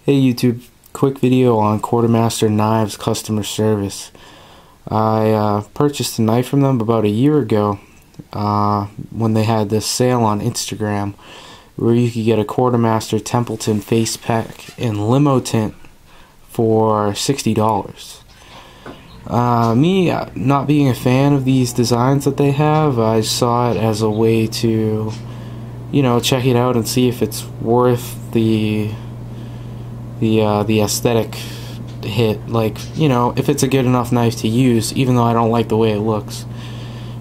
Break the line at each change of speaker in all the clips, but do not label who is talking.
Hey YouTube, quick video on Quartermaster knives customer service. I purchased a knife from them about a year ago when they had this sale on Instagram where you could get a Quartermaster Templeton face Peck in limo tint for $60. Me not being a fan of these designs that they have, I saw it as a way to, check it out and see if it's worth the aesthetic hit, like, if it's a good enough knife to use, even though I don't like the way it looks.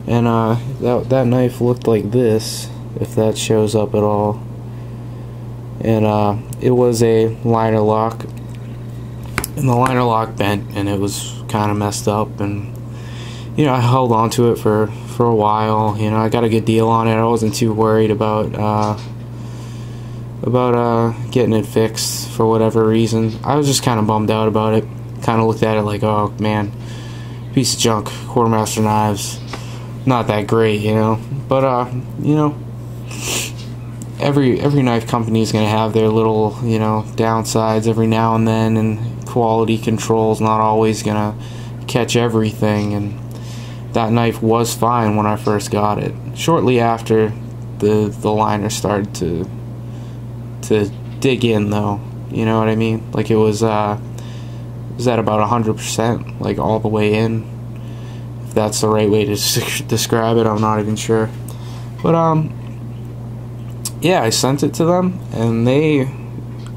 And that knife looked like this, if that shows up at all. And it was a liner lock, and the liner lock bent, and it was kind of messed up, and I held on to it for a while. I got a good deal on it. I wasn't too worried about getting it fixed for whatever reason. I was just kind of bummed out about it. Kind of looked at it like, oh man, piece of junk. Quartermaster knives, not that great, But every knife company is gonna have their little, downsides every now and then, and quality control's not always gonna catch everything. And that knife was fine when I first got it. Shortly after, the liner started to dig in, though, you know what I mean? Like it was at about 100%, like all the way in. If that's the right way to describe it, I'm not even sure. But yeah, I sent it to them, and they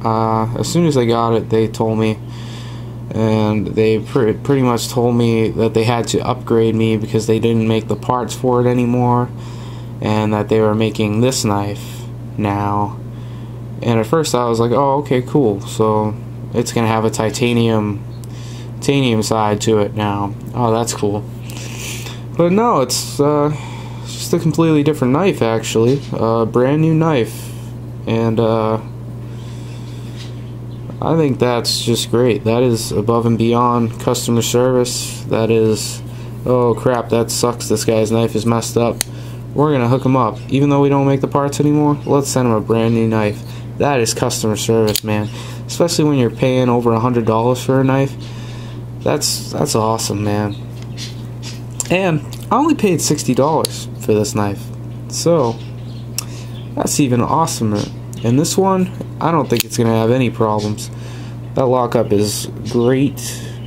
as soon as I got it, they told me, and they pretty much told me that they had to upgrade me because they didn't make the parts for it anymore, and that they were making this knife now. And at first I was like, oh, okay, cool, so it's gonna have a titanium side to it now. Oh, that's cool. But no, it's just a completely different knife, actually. Brand new knife. And I think that's just great. That is above and beyond customer service. That is, oh crap, that sucks, this guy's knife is messed up, we're gonna hook him up. Even though we don't make the parts anymore, let's send him a brand new knife. That is customer service, man. Especially when you're paying over $100 for a knife. That's awesome, man. And I only paid $60 for this knife, so that's even awesomer. And this one, I don't think it's gonna have any problems. That lockup is great.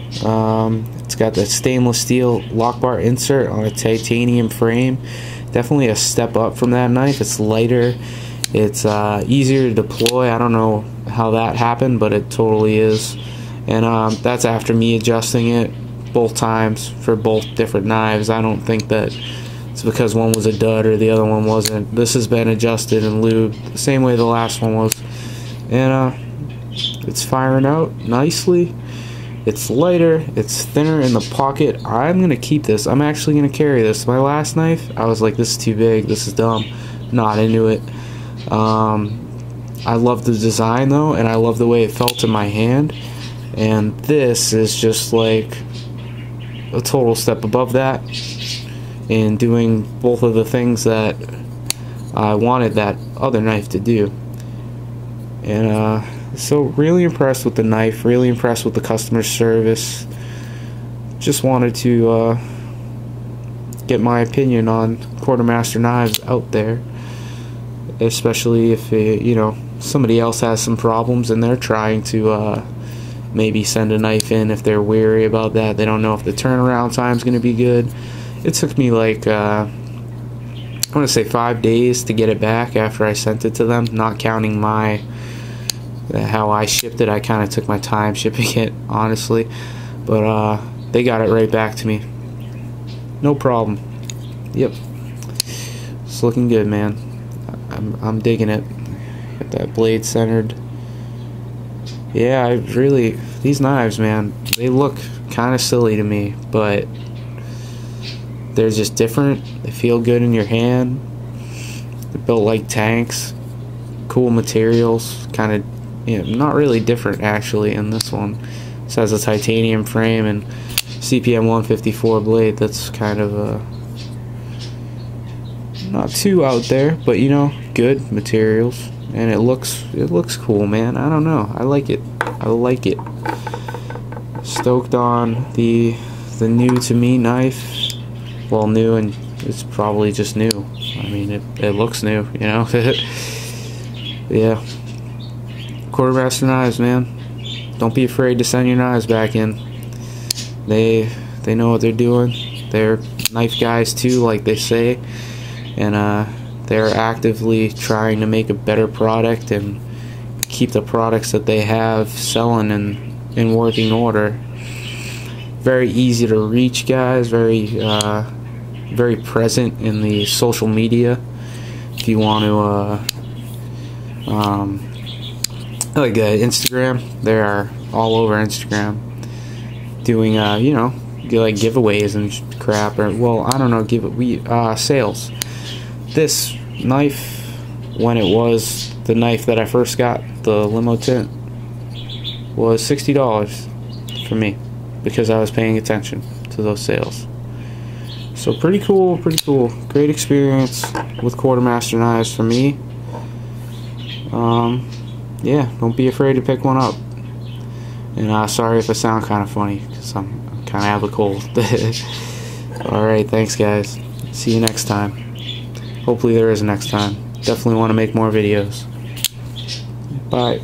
It's got the stainless steel lock bar insert on a titanium frame. Definitely a step up from that knife. It's lighter. It's easier to deploy. I don't know how that happened, but it totally is. And that's after me adjusting it both times for both different knives. I don't think that it's because one was a dud or the other one wasn't. This has been adjusted and lubed the same way the last one was. And it's firing out nicely. It's lighter. It's thinner in the pocket. I'm going to keep this. I'm actually going to carry this. My last knife, I was like, this is too big. This is dumb. Not into it. I love the design though, and I love the way it felt in my hand, and this is just like a total step above that in doing both of the things that I wanted that other knife to do. And so really impressed with the knife, really impressed with the customer service. Just wanted to get my opinion on Quartermaster knives out there, especially if somebody else has some problems and they're trying to maybe send a knife in. If they're weary about that, they don't know if the turnaround time is going to be good. It took me like I want to say 5 days to get it back after I sent it to them, not counting how I shipped it. I kind of took my time shipping it, honestly, but they got it right back to me, no problem. Yep, it's looking good, man. I'm digging it. Got that blade centered. Yeah, these knives, man, they look kind of silly to me, but they're just different. They feel good in your hand. They're built like tanks. Cool materials. Kind of, not really different actually in this one. This has a titanium frame and CPM 154 blade. That's kind of not too out there, but good materials. and it looks cool, man. I don't know, I like it. I like it. Stoked on the new to me knife. Well, new, and it's probably just new. I mean, it looks new, you know. Yeah. Quartermaster knives, man. Don't be afraid to send your knives back in. They know what they're doing. They're knife guys too, like they say, and they're actively trying to make a better product and keep the products that they have selling in working order. Very easy to reach, guys. Very present in the social media. If you want to, like Instagram, they are all over Instagram, doing you know, like giveaways and crap, or well, I don't know, sales. This knife, when it was the knife that I first got, the limo tint, was $60 for me, because I was paying attention to those sales. So pretty cool, great experience with Quartermaster knives for me. Yeah, don't be afraid to pick one up. And sorry if I sound kind of funny, because I'm kind of have a cold. Alright, thanks guys. See you next time. Hopefully there is a next time. Definitely want to make more videos. Bye.